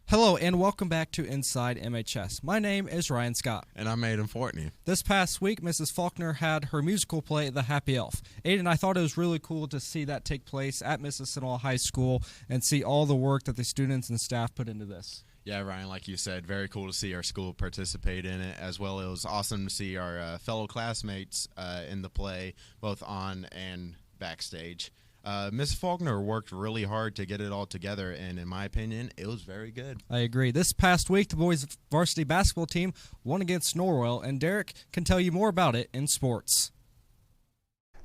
Hello and welcome back to Inside MHS. My name is Ryan Scott. And I'm Aiden Fortney. This past week, Mrs. Faulkner had her musical play, The Happy Elf. Aiden, I thought it was really cool to see that take place at Mississinawa High School and see all the work that the students and staff put into this. Yeah, Ryan, like you said, very cool to see our school participate in it as well. It was awesome to see our fellow classmates in the play, both on and backstage. Miss Faulkner worked really hard to get it all together, and in my opinion, it was very good. I agree. This past week, the boys' varsity basketball team won against Norwell, and Derek can tell you more about it in sports.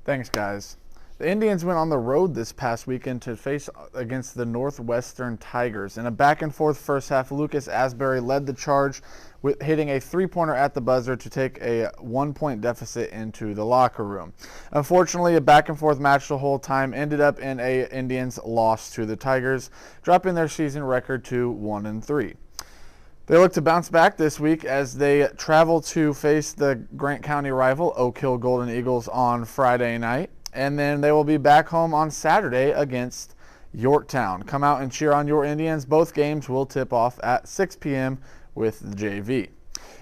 Thanks, guys. The Indians went on the road this past weekend to face against the Northwestern Tigers. In a back-and-forth first half, Lucas Asbury led the charge with hitting a three-pointer at the buzzer to take a one-point deficit into the locker room. Unfortunately, a back-and-forth match the whole time ended up in a Indians loss to the Tigers, dropping their season record to 1-3. They look to bounce back this week as they travel to face the Grant County rival Oak Hill Golden Eagles on Friday night. And then they will be back home on Saturday against Yorktown. Come out and cheer on your Indians. Both games will tip off at 6 p.m. with the JV.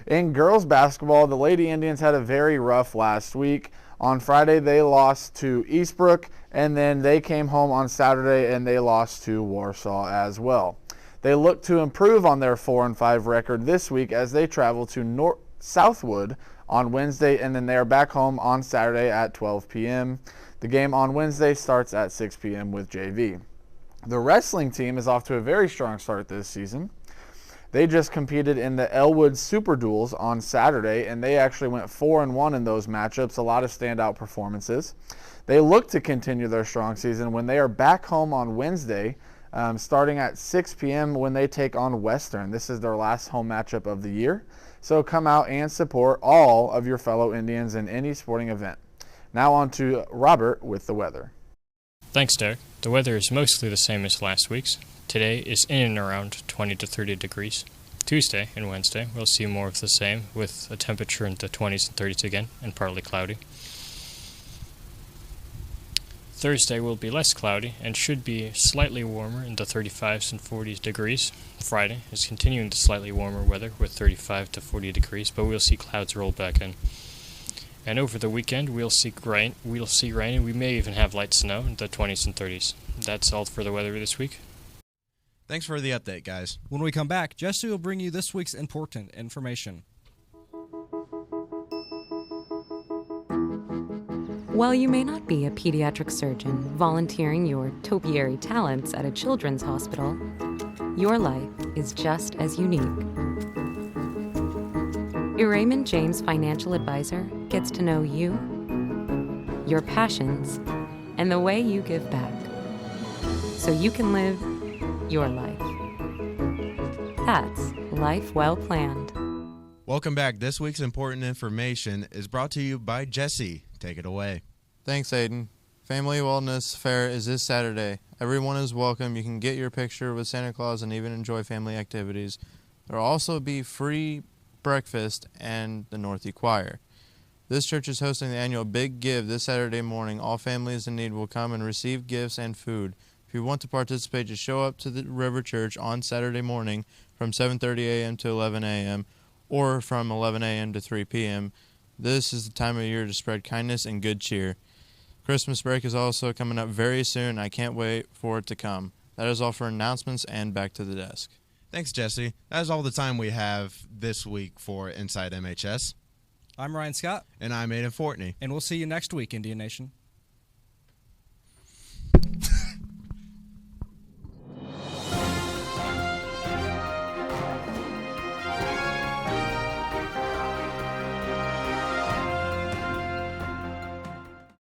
In girls basketball, the Lady Indians had a very rough last week. On Friday, they lost to Eastbrook, and then they came home on Saturday and they lost to Warsaw as well. They look to improve on their 4-5 record this week as they travel to Southwood on Wednesday, and then they are back home on Saturday at 12 p.m. The game on Wednesday starts at 6 p.m. with JV. The wrestling team is off to a very strong start this season. They just competed in the Elwood Super Duels on Saturday, and they actually went 4-1 in those matchups, a lot of standout performances. They look to continue their strong season when they are back home on Wednesday, starting at 6 p.m. when they take on Western. This is their last home matchup of the year. So come out and support all of your fellow Indians in any sporting event. Now on to Robert with the weather. Thanks, Derek. The weather is mostly the same as last week's. Today is in and around 20 to 30 degrees. Tuesday and Wednesday we'll see more of the same with a temperature in the 20s and 30s again and partly cloudy. Thursday will be less cloudy and should be slightly warmer in the 35s and 40s degrees. Friday is continuing the slightly warmer weather with 35 to 40 degrees, but we'll see clouds roll back in. And over the weekend we'll see rain, and we may even have light snow in the 20s and 30s. That's all for the weather this week. Thanks for the update, guys. When we come back, Jesse will bring you this week's important information. While you may not be a pediatric surgeon volunteering your topiary talents at a children's hospital, your life is just as unique. Your Raymond James financial advisor gets to know you, your passions, and the way you give back, so you can live your life. That's life well planned. Welcome back. This week's important information is brought to you by Jesse. Take it away. Thanks, Aiden. Family Wellness Fair is this Saturday. Everyone is welcome. You can get your picture with Santa Claus and even enjoy family activities. There will also be free breakfast and the Northie Choir. This church is hosting the annual Big Give this Saturday morning. All families in need will come and receive gifts and food. If you want to participate, just show up to the River Church on Saturday morning from 7:30 a.m. to 11 a.m. or from 11 a.m. to 3 p.m. This is the time of year to spread kindness and good cheer. Christmas break is also coming up very soon. I can't wait for it to come. That is all for announcements, and back to the desk. Thanks, Jesse. That is all the time we have this week for Inside MHS. I'm Ryan Scott. And I'm Aiden Fortney. And we'll see you next week, Indian Nation.